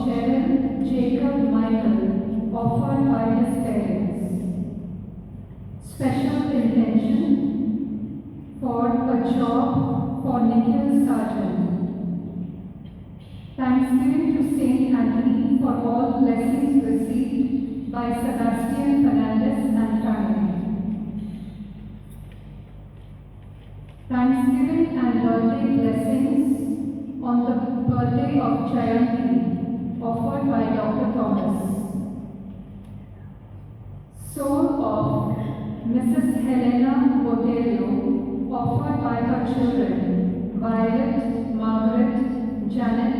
Cheryl Jacob Michael, offered by his parents. Special intention for a job for Nikhil Sargent. Thanksgiving to Saint Anthony for all blessings received by Sebastian Fernandez and family. Thanksgiving and birthday blessings on the birthday of Jayanti, offered by Dr. Thomas. Soul of Mrs. Helena Botello, offered by her children, Violet, Margaret, Janet,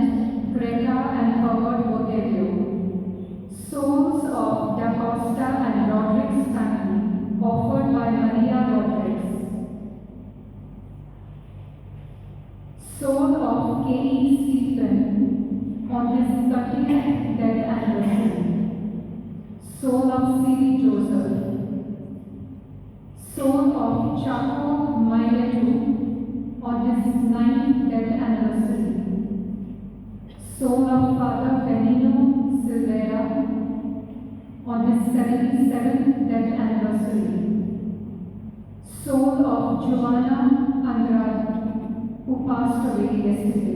Greta and Herbert Botello. Souls of Da Costa and Rodriguez family, offered by Maria Rodriguez. Soul of K.E. Stephen on his 30th death anniversary. Soul of C.V. Joseph. Soul of Chaco Mailetu on his 9th death anniversary. Soul of Father Benino Silveira on his 77th death anniversary. Soul of Joanna Andrade, who passed away yesterday.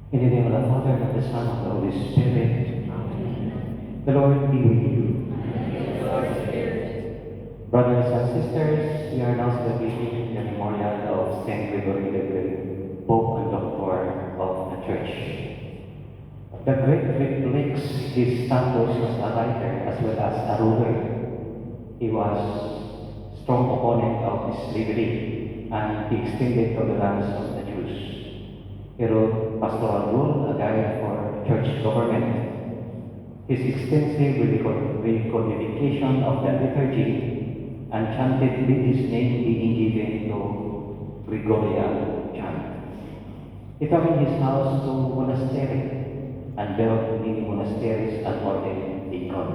In the name of the Father, and of the Son, and of the Holy Spirit. Amen. The Lord be with you. Brothers and sisters, we are now celebrating the memorial of Saint Gregory the Great, Pope and Doctor of the Church. The great reflects his status as a writer as well as a ruler. He was strong opponent of slavery and he extended tolerance of the Jews. He wrote Pastoral Rule, a guide for church government. His extensive recodification of the liturgy and chanted with his name being given to Gregorian chant. He turned his house to monastery and built many monasteries and ordained deacon.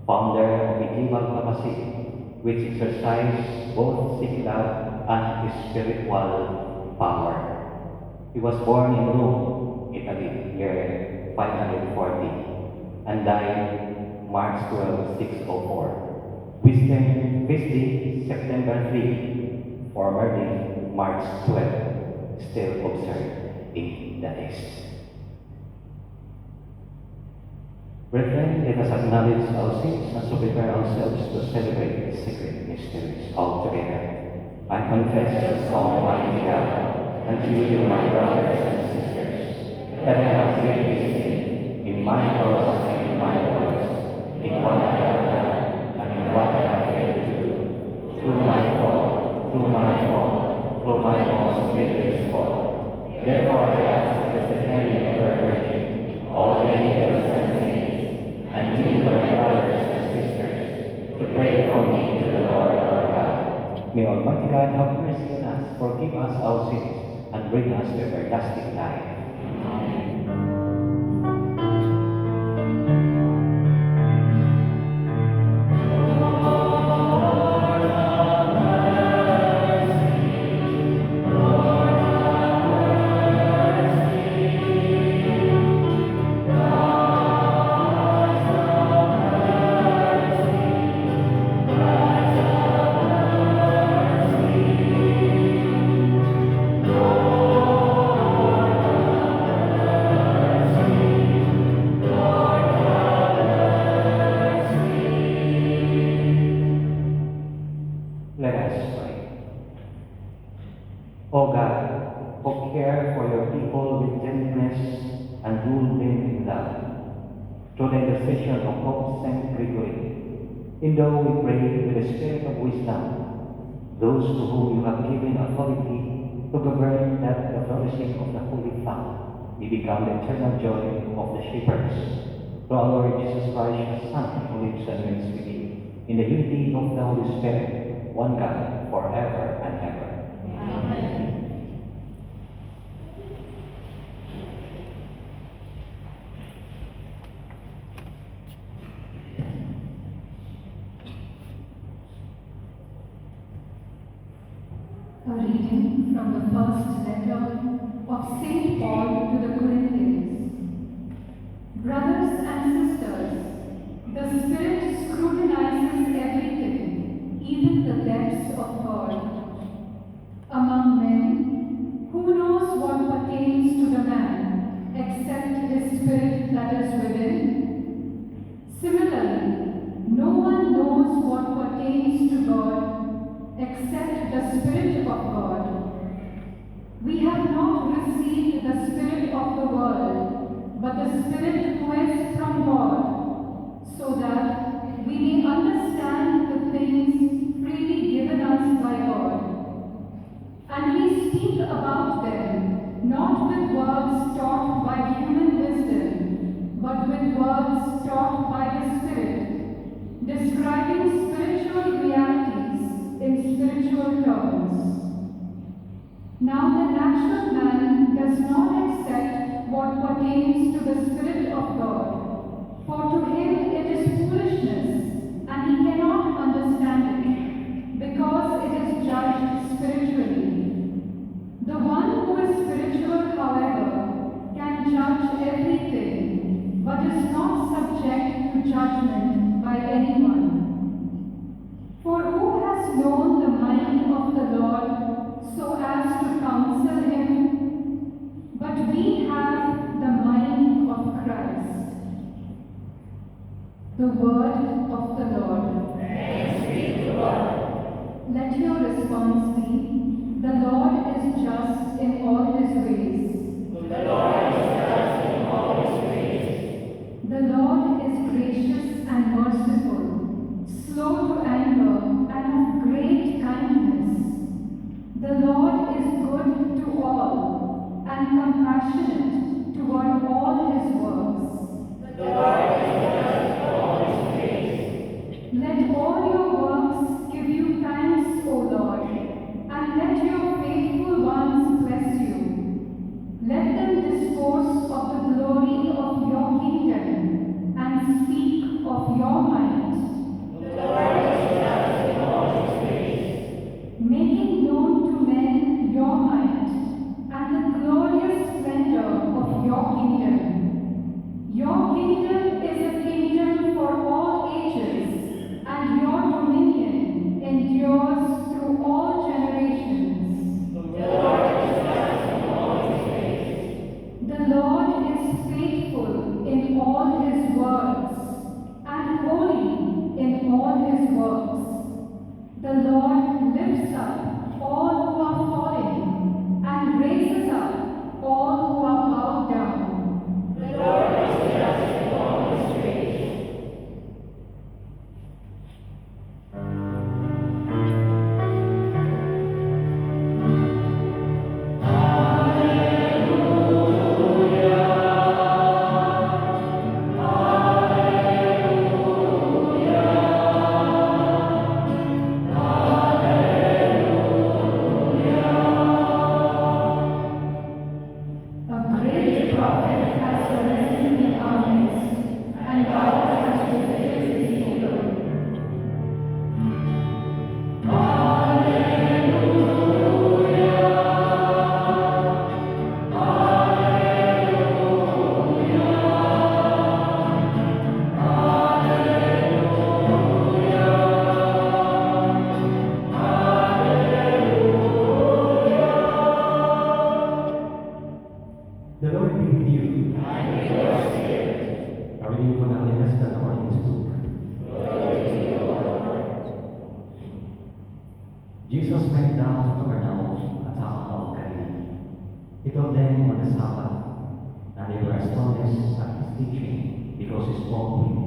Founder of medieval Tamasig, which exercised both secular and spiritual power. He was born in Rome, Italy, year 540, and died March 12, 604. Wisdom feast day, September 3, formerly March 12, still observed in the East. Brethren, let us acknowledge our sins and so prepare ourselves to celebrate the sacred mysteries all together. I confess, Almighty God, and to you, my brothers and sisters, that I have greatly sinned in my thoughts and in my words, in what I have done and in what I have failed to do, through my fault, through my most grievous fault. Therefore I ask the Secretary of the Virgin, all the angels and saints, and you, my brothers and sisters, to pray for me to the Lord our God. May Almighty God have mercy on us, forgive us our sins, and bring us to everlasting life. Amen. intercession of Pope Saint Gregory, and though we pray with the spirit of wisdom, those to whom you have given authority to govern that the fellowship of the Holy Family may become the eternal joy of the shepherds. Through our Lord Jesus Christ, the Son, who lives and reigns with you, in the unity of the Holy Spirit, one God, forever and ever. Amen. A reading from the first letter of St. Paul to the Corinthians. Brothers and sisters, the Spirit scrutinizes everything, even the depths of God. Among men, who knows what pertains to the man, except his spirit that is within? Similarly, no one knows what pertains to God except the Spirit of God. We have not received the Spirit of the world, but the Spirit who is from God, so that we may understand the things freely given us by God. And we speak about them, not with words taught by human wisdom, but with words taught by the Spirit, describing spiritual realities in spiritual terms. Now the natural man does not accept what pertains to the Spirit of God, for to him it is foolishness, and he cannot understand it, because it is judged spiritually. The one who is spiritual, however, can judge everything, but is not subject to judgment by anyone. For who has known the mind of the Lord so as to counsel him? But we have the mind of Christ. The word of the Lord. Thanks be to God. Let your response be, the Lord is just in all his ways. The Lord is just in all his ways. The Lord is gracious and merciful, slow to anger, and of great kindness. The Lord is good to all, and compassionate toward all his works. The Lord is just in all his ways. Let all your works give you thanks, O Lord, and let your faithful ones bless you. Let them discourse of the glory of your kingdom, and speak of your might. The Lord is just in all his ways. Making known to men your might, and the glorious splendor of your kingdom. Your kingdom is a kingdom for all ages, and your dominion endures through all generations. The Lord is just in all his ways. The Lord is faithful in all his words, and holy in all his works. The Lord lifts up all who are falling, and raises up all who are bowed down. The Lord is just in all his ways. A great prophet has arisen in our midst, and God has visited his people. The Lord be with you. And with your spirit. A reading from the Holy Testament according to Luke. Glory to you, O Lord. Jesus went down to Capernaum, a town of Galilee. He told them on the Sabbath, and they were astonished at his teaching, because he spoke with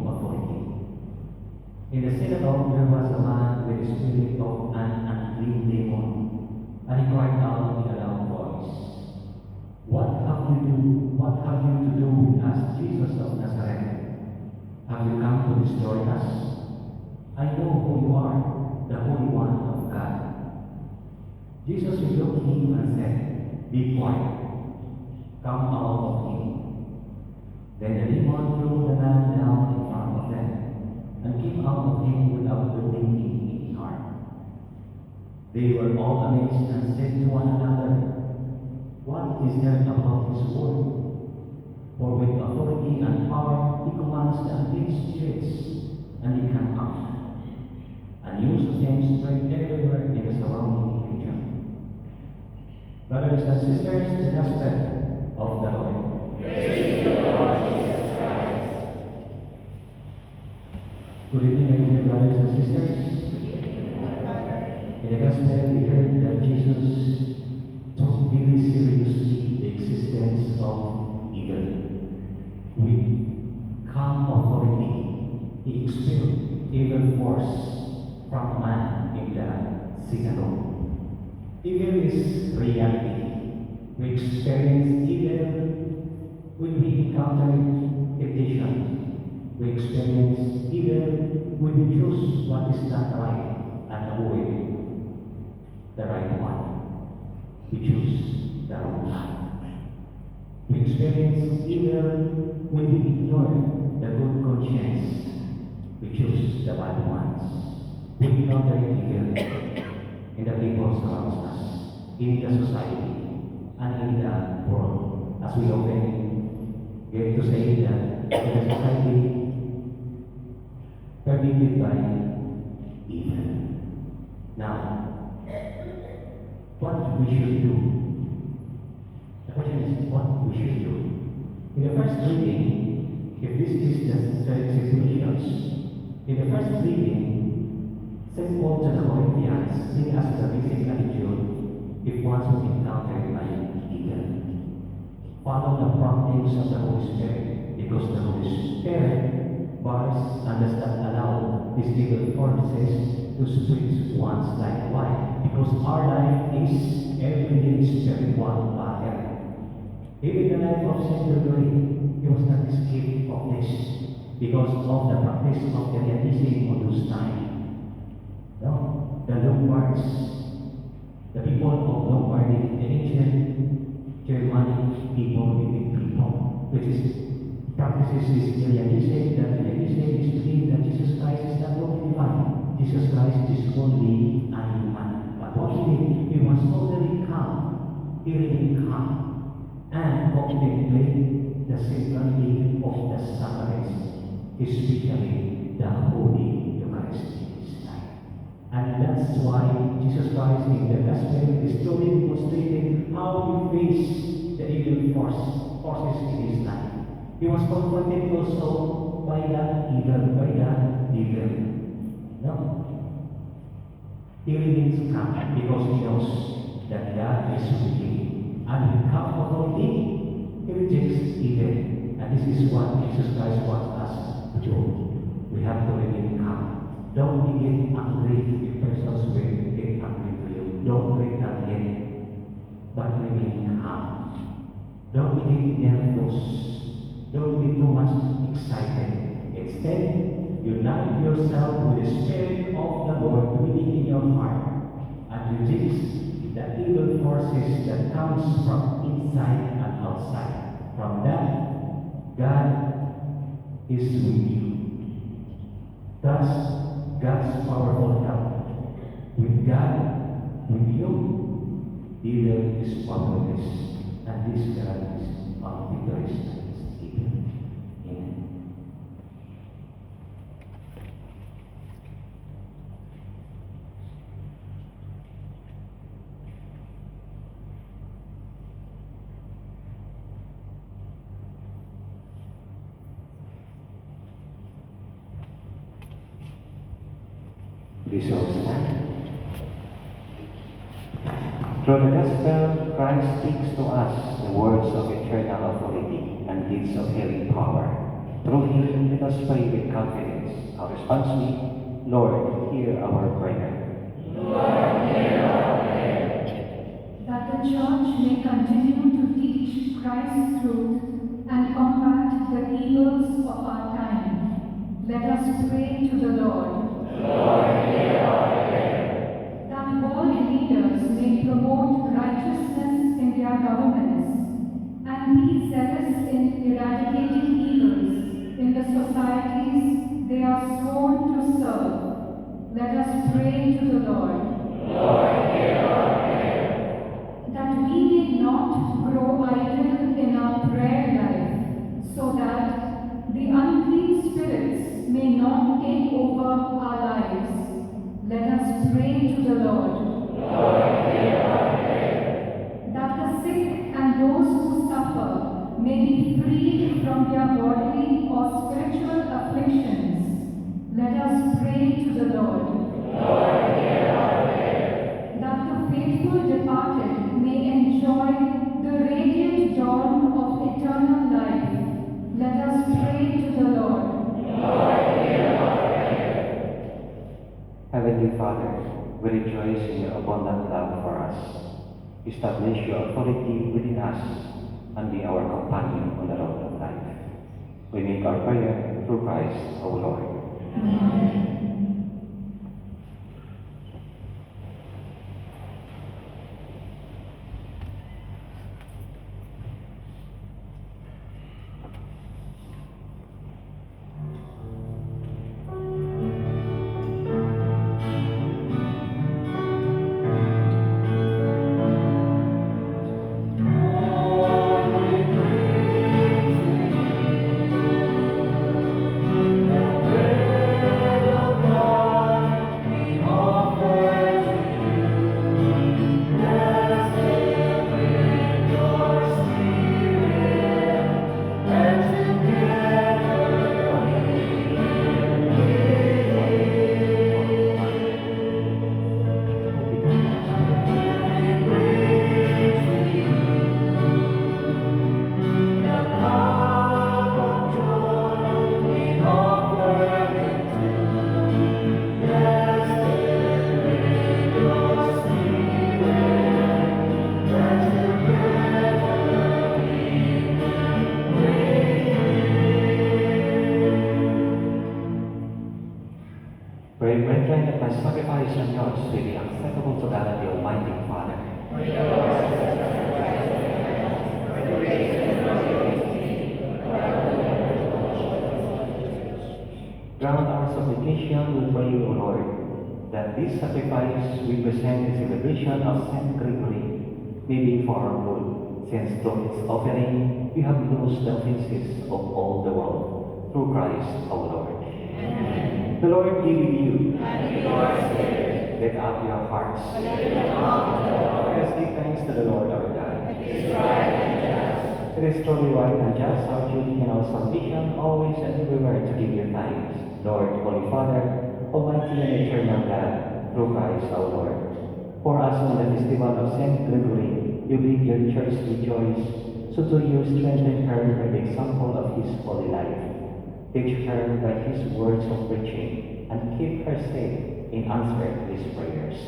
In the synagogue there was a man with the spirit of an unclean demon, and he cried out in a loud voice, What have you to do with us, Jesus of Nazareth? Have you come to destroy us? I know who you are, the Holy One of God. Jesus rebuked him and said, Be quiet, come out of him. Then the demon threw the man down in front of them, and came out of him without doing him any harm. They were all amazed and said to one another, What is there about his word? For with authority and power he commands the unclean spirits, and they come out. And news of him spread everywhere in the surrounding region. Brothers and sisters, the gospel of the Lord. Praise to the Lord Jesus Christ. Good evening, dear brothers and sisters. In the gospel, we heard that Jesus took very seriously the existence of evil. With calm authority, he expelled evil force from a man in the synagogue. Evil is reality. We experience evil when we encounter temptation. We experience evil when we choose what is not right and avoid the right one. We choose the wrong one. We experience evil when we ignore the good conscience. We choose the bad ones. We encounter evil in the people around us, in the society, and in the world. As we often get to say that in the society permeated by evil. Now, what we should do? The question is what we should do. In the first reading, if this is the situations, in the first reading, St. Paul to the Corinthians gives us the basic attitude if one is encountered by evil. Follow the promptings of the Holy Spirit, because the Holy Spirit bars and does not allow these evil forces to spread one's life. Why? Because our life is everyday spiritual battle. Even the life of St. Gregory, he was not escaped of this because of the practice of the Elianism of those times. No, the Lombards, the people of Lombardy, the ancient Germanic people, which practices this Elianism, that Elianism is believed that Jesus Christ is not only divine, Jesus Christ is only a human. But what he did, he was totally calm, he remained calm, and contemplated the sacrality of the sacraments, especially the Holy Eucharist. And that's why Jesus Christ in the Gospel is slowly demonstrating how he faced the evil forces in his life. He was confronted also by the evil, by the devil. No? He remains calm because he knows that God is with him. And with calm authority, he rejects evil. And this is what Jesus Christ wants us to do. We have to remain calm. Don't get angry if persons will get angry to you. Don't retaliate, but remain calm. Don't get nervous. Don't be too much excited. Instead, unite yourself with the Spirit of the Lord living in your heart and resist the evil forces that comes from inside and outside. From that, God is with you. Thus, God's powerful help. With God, with you, evil is powerless, and this God is our victorious. Amen. Please all stand. Through the Gospel, Christ speaks to us the words of eternal authority and deeds of healing power. Through him, let us pray with confidence. Our response be, Lord, hear our prayer. That the Church may continue to teach Christ's truth and combat the evils of our time. Let us pray to the Lord. That world leaders may promote righteousness in their governments and be zealous in eradicating evils in the societies they are sworn to serve. Let us pray to the Lord. That we may not grow idle in our prayer life, so that the unclean spirits may not take over our lives. Let us pray to the Lord. That the sick and those who suffer may be freed from their bodily or spiritual afflictions. Let us pray to the Lord. That the faithful departed may enjoy the radiant dawn of eternal life. Let us pray to the Lord. Heavenly Father, we rejoice in your abundant love for us. Establish your authority within us and be our companion on the road of life. We make our prayer through Christ our Lord. Pray, brethren, that my sacrifice and yours may be acceptable to God the Almighty Father. Grant our supplication, we pray, O Lord, that this sacrifice we present in celebration of Saint Gregory may be for our good, since through its offering we have loosed the offenses of all the world, through Christ our Lord. The Lord be with you. And with your spirit. Lift up your hearts. Lift them up to the Lord. Let us give thanks to the Lord our God. It is right and just. It is truly right and just, our duty and our salvation, always and everywhere to give you thanks, Lord, Holy Father, Almighty and eternal God, through Christ our Lord. For us on the festival of Saint Gregory, you bid your church rejoice, so do you strengthen her by the example of his holy life. Teach her by his words of preaching, and keep her safe in answer to his prayers.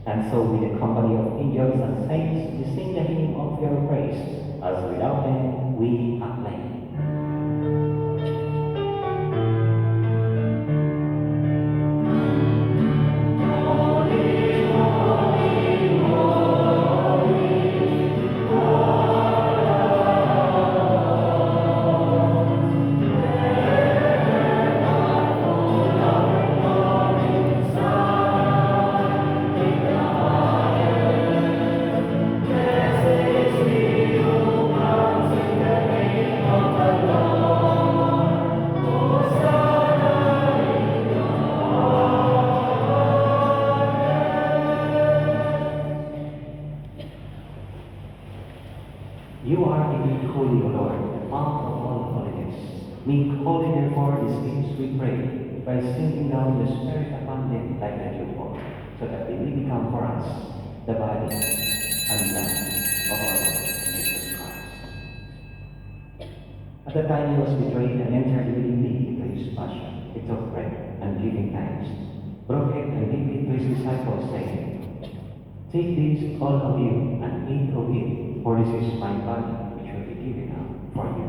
And so with the company of angels and saints, we sing the hymn of your praise, as without them we acclaim. You are indeed holy, O Lord, the fount of all holiness. Make holy, therefore, these things we pray, by sending down the Spirit upon them like a dewfall, so that they may become for us the body and blood of our Lord Jesus Christ. At the time he was betrayed and entered willingly into his passion, he took bread and giving thanks, broke it and gave it to his disciples, saying, "Take this, all of you, and eat of it, for this is my body, which will be given up for you."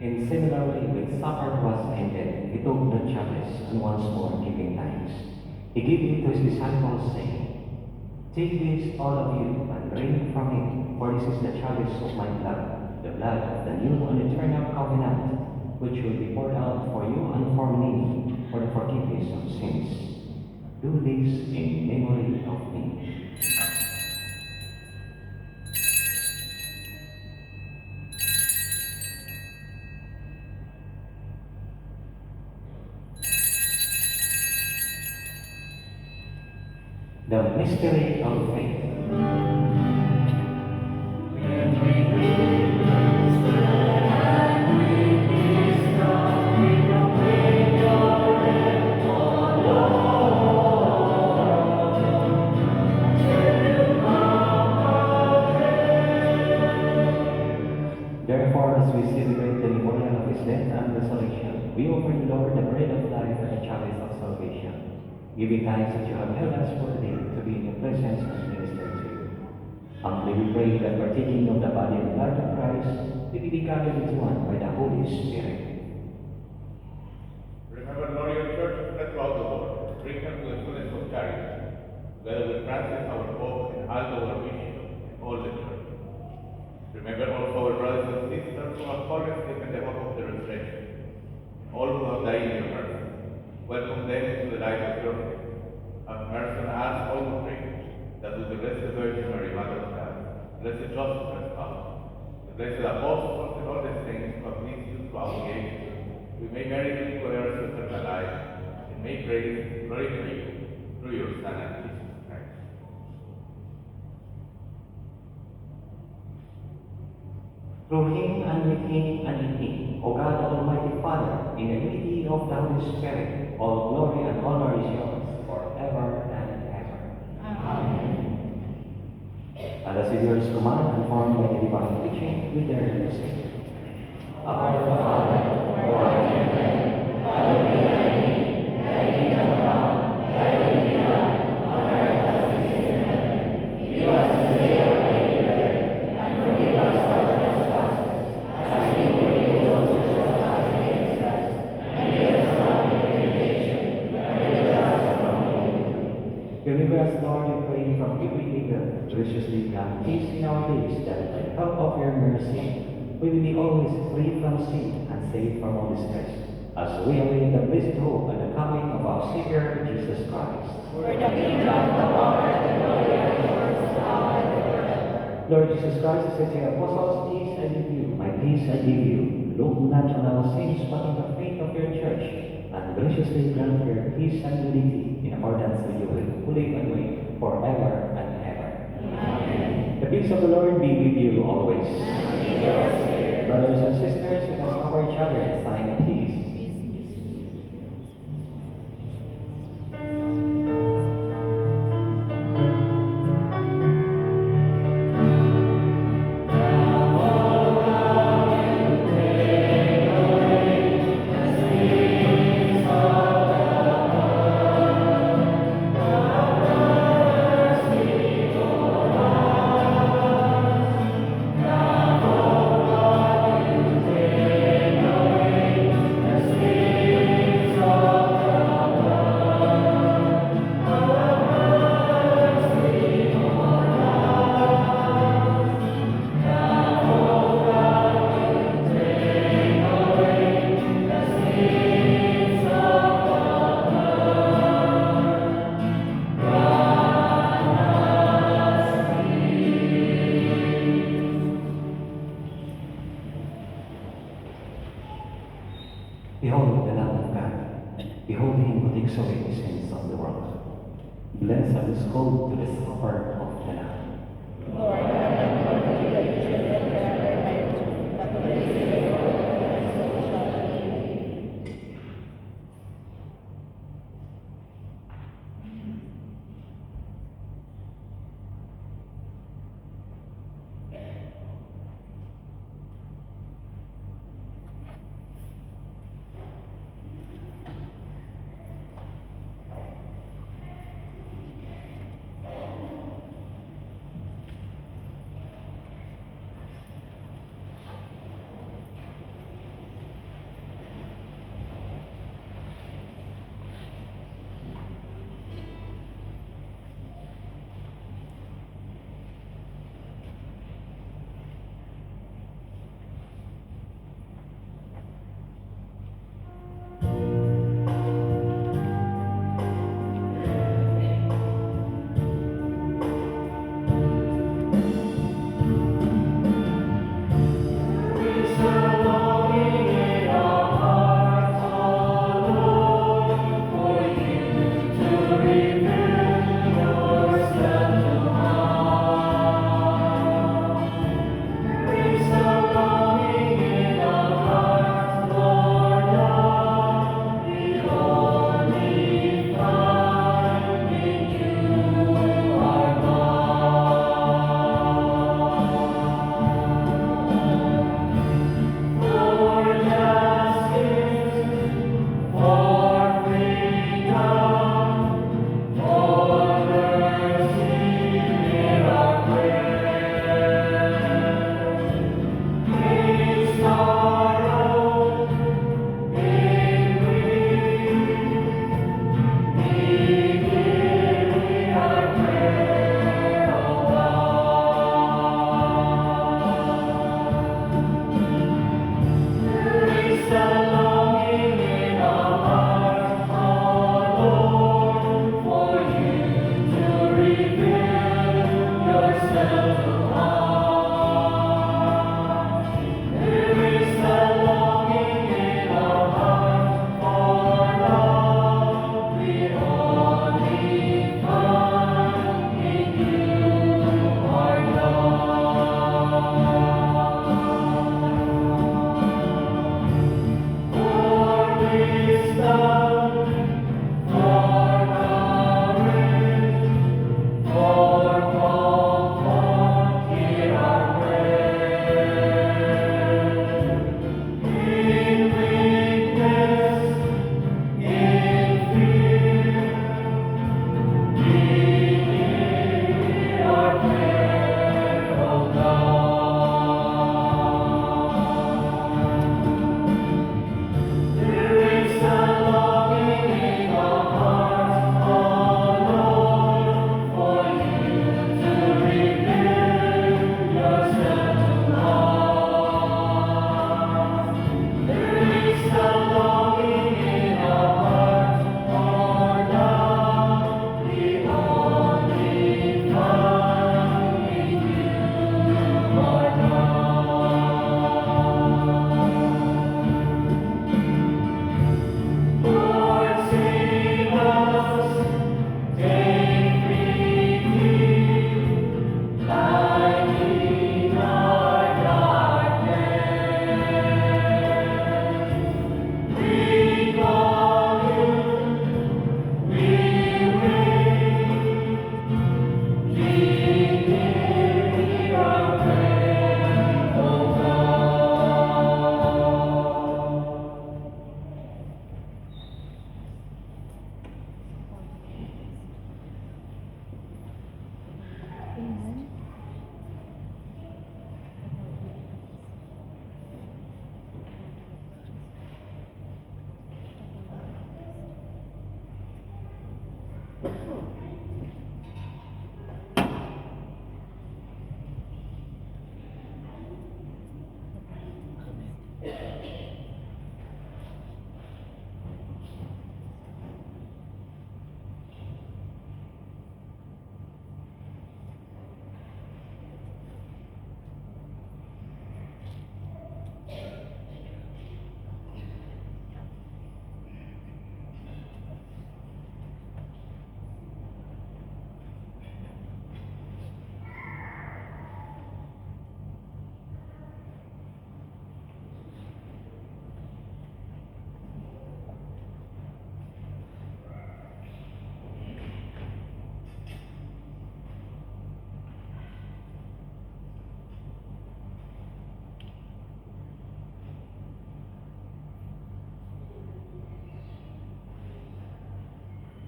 In similar way, when supper was ended, he took the chalice, and once more giving thanks, he gave it to his disciples, saying, "Take this, all of you, and drink from it, for this is the chalice of my blood, the blood of the new and eternal covenant, which will be poured out for you and for me, for the forgiveness of sins. Do this in memory of me." The mystery of faith. Therefore, as we celebrate the memorial of his death and resurrection, we offer the Lord the bread of life and the chalice of salvation, giving thanks that you have held us worthy to be in your presence and minister to you. Humbly we pray that partaking of the body and blood of Christ, we be gathered into one by the Holy Spirit. Remember, Lord, your church spread throughout the world. Bring them to the fullness of charity, together with Francis, our Pope, and Aldo, our Bishop, and all the church. Remember also our brothers and sisters who have fallen asleep in the hope of the resurrection, and all who have died in your mercy. Welcome them into the light of your faith. Have mercy on us, all who pray, that with the Blessed Virgin Mary, Mother of God, Blessed Joseph, her spouse, the blessed apostles, and all the saints who have pleased you throughout the ages, we may merit the prayers of eternal life, and may praise and glorify you through your Son, and Jesus Christ. Through him, and with him, and in him, O God, Almighty Father, in the unity of the Holy Spirit, all glory and honor is yours forever and ever. Amen. And as Savior's command, informed by the divine teaching, we dare to say, Our Father, who art in heaven, hallowed be thy name. Thy kingdom come, thy will be done, on earth as it is in heaven. Give us today our daily bread, and forgive us our trespasses, as we forgive those who trespass against us. And lead us not into temptation, but deliver us from evil. Deliver us, Lord, we pray, from every evil. Graciously grant peace in our days, that by the help of your mercy, we will be always free from sin and safe from all distress, as we await the blessed hope and the coming of our Savior, Jesus Christ. For the kingdom, the power, and the glory are yours, now and forever. Lord Jesus Christ, said to your apostles, "Peace I give you, my peace I give you. Look not on our sins, but on the faith of your church, and graciously grant her peace and unity in accordance with your will, who live and reign forever and ever." Amen. The peace of the Lord be with you always. And with your spirit. Brothers and sisters, let us cover each other in sign of peace. Behold the Lamb of God. Behold him who takes away the sins of the world. Blessed are those called to the supper of the Lamb. Lord, have mercy that you should live forever and ever, that the days of your Lord shall be.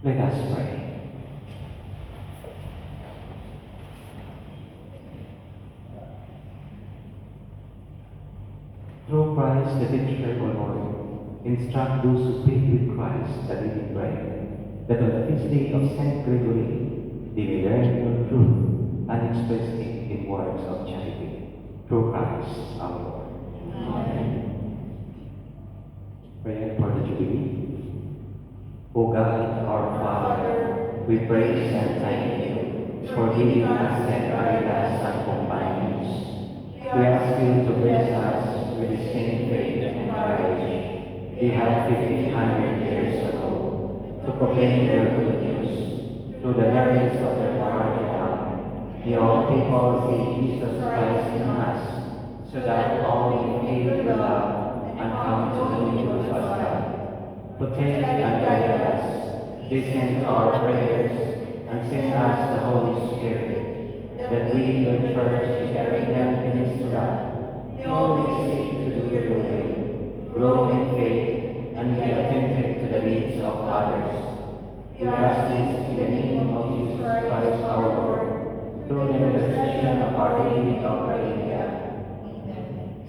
Let us pray. Through Christ the teacher, O Lord, instruct those who feed with Christ the living bread, that on the feast day of Saint Gregory they may learn your truth and express it in words of charity. Through Christ our Lord. Prayer for the Jubilee. O God, our Father, we praise and thank you for giving us and Caritas and companions. We ask you to bless us with the same faith and courage we had 1500 years ago to proclaim your good news through the merits of the martyrdom. May all people see Jesus Christ in us, so that all may feel the love and come to know you as God. Protect and guide us, listen to our prayers, and send us the Holy Spirit, that we, your church, carry them in His love, may always seek to do your will, grow in faith, and be attentive to the needs of others. We ask this in the name of Jesus Christ our Lord, through the intercession of Our Lady of Arabia.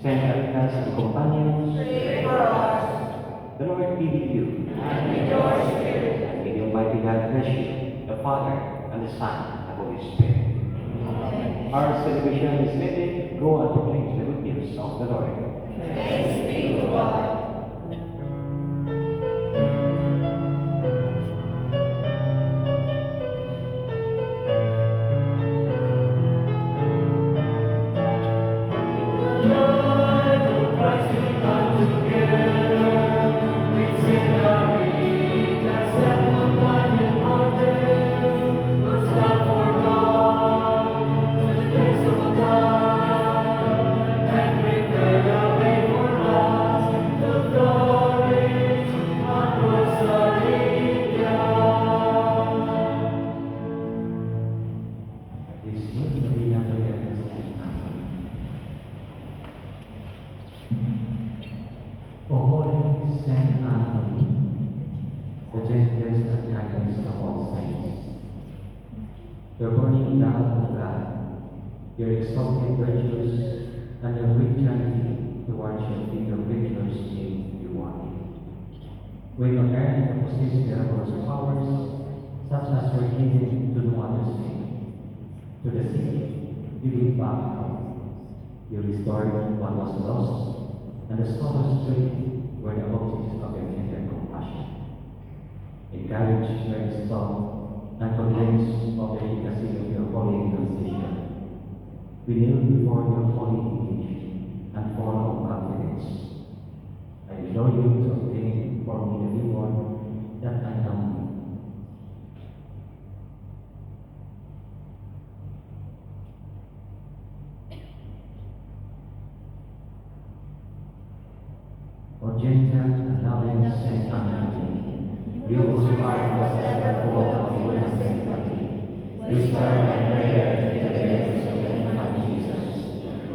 Saint Caritas and companions, Pray for us. the Lord be with you. And with your spirit. And may the Almighty God bless you, the Father, and the Son, and the Holy Spirit. Amen. Our celebration is ended. Go and proclaim the good news of the Lord. Thanks be to God. O Holy Saint Anthony, the gentlest and kindest of all saints, your burning love of God, your exalted virtues, and your great charity towards your fellow creatures in you one. When you earn to possess miraculous powers, such as were given to no other saint, to the sick you gave back health, you restored what was lost, and the sorrows straight were the objects of your tender compassion. Encourage your soul and convince of the efficacy of your holy intercession. We kneel before your holy image and fall on confidence. I implore you to obtain for me the reward that I am. O gentle and loving Saint Anthony, you whose heart was ever full of goodness and sympathy, whisper and prayer in the grace of the infant Jesus,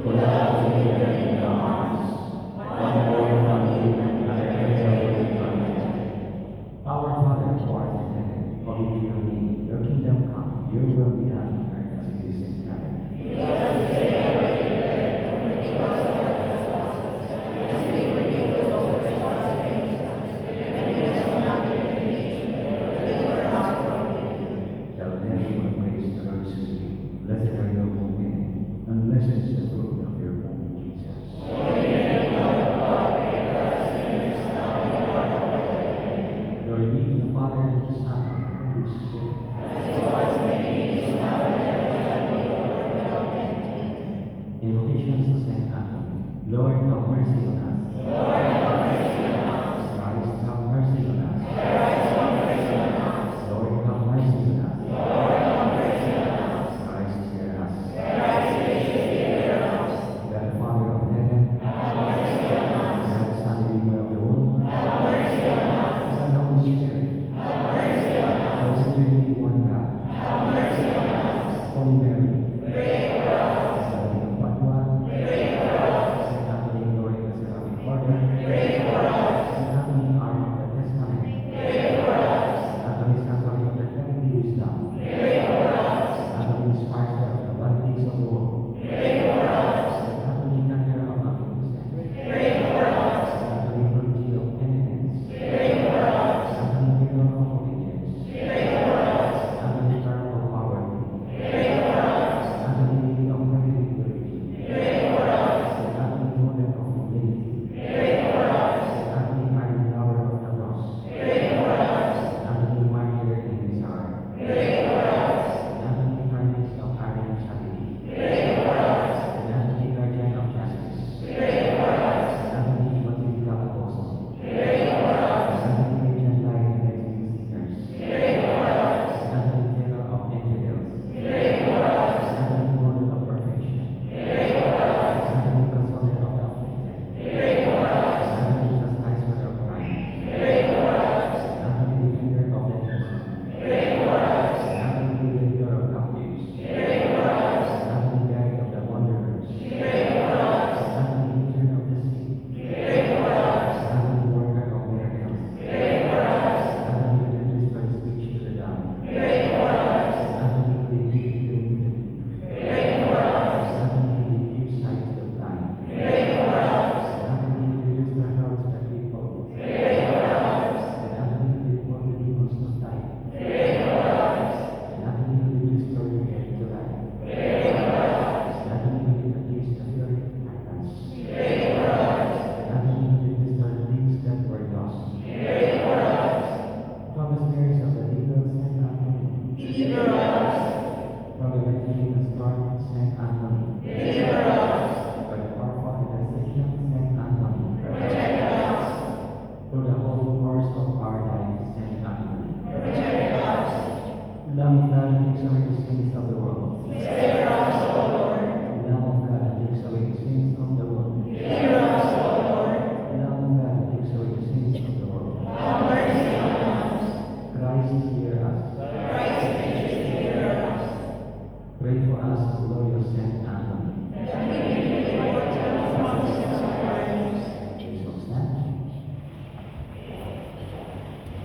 who loved to hear in your arms, one word from you and a prayer will come. Our Father who art in heaven, hallowed be your name. Your kingdom come, your will be done on earth as it is in heaven. Shall never praise the mercy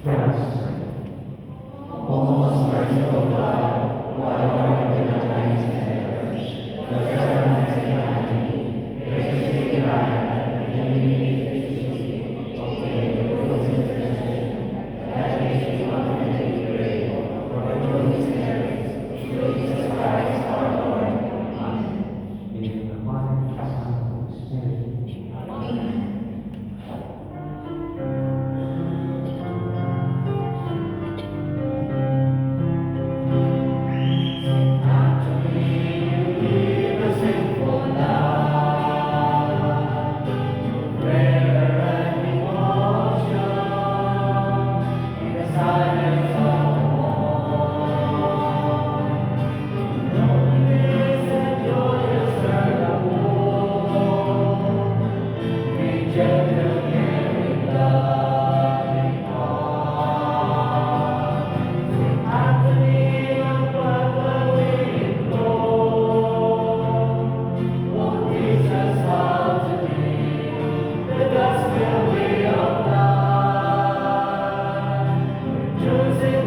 Let us pray. O most merciful God, who art Lord of the heavens and earth, the servants of humanity, graciously grant that the divinity obtain the rules and intercession, that we may confidently pray for the Holy Spirit, through Jesus Christ our Lord. Amen. In the name of the Father, and the Son, and the Holy Spirit. Amen. Choosing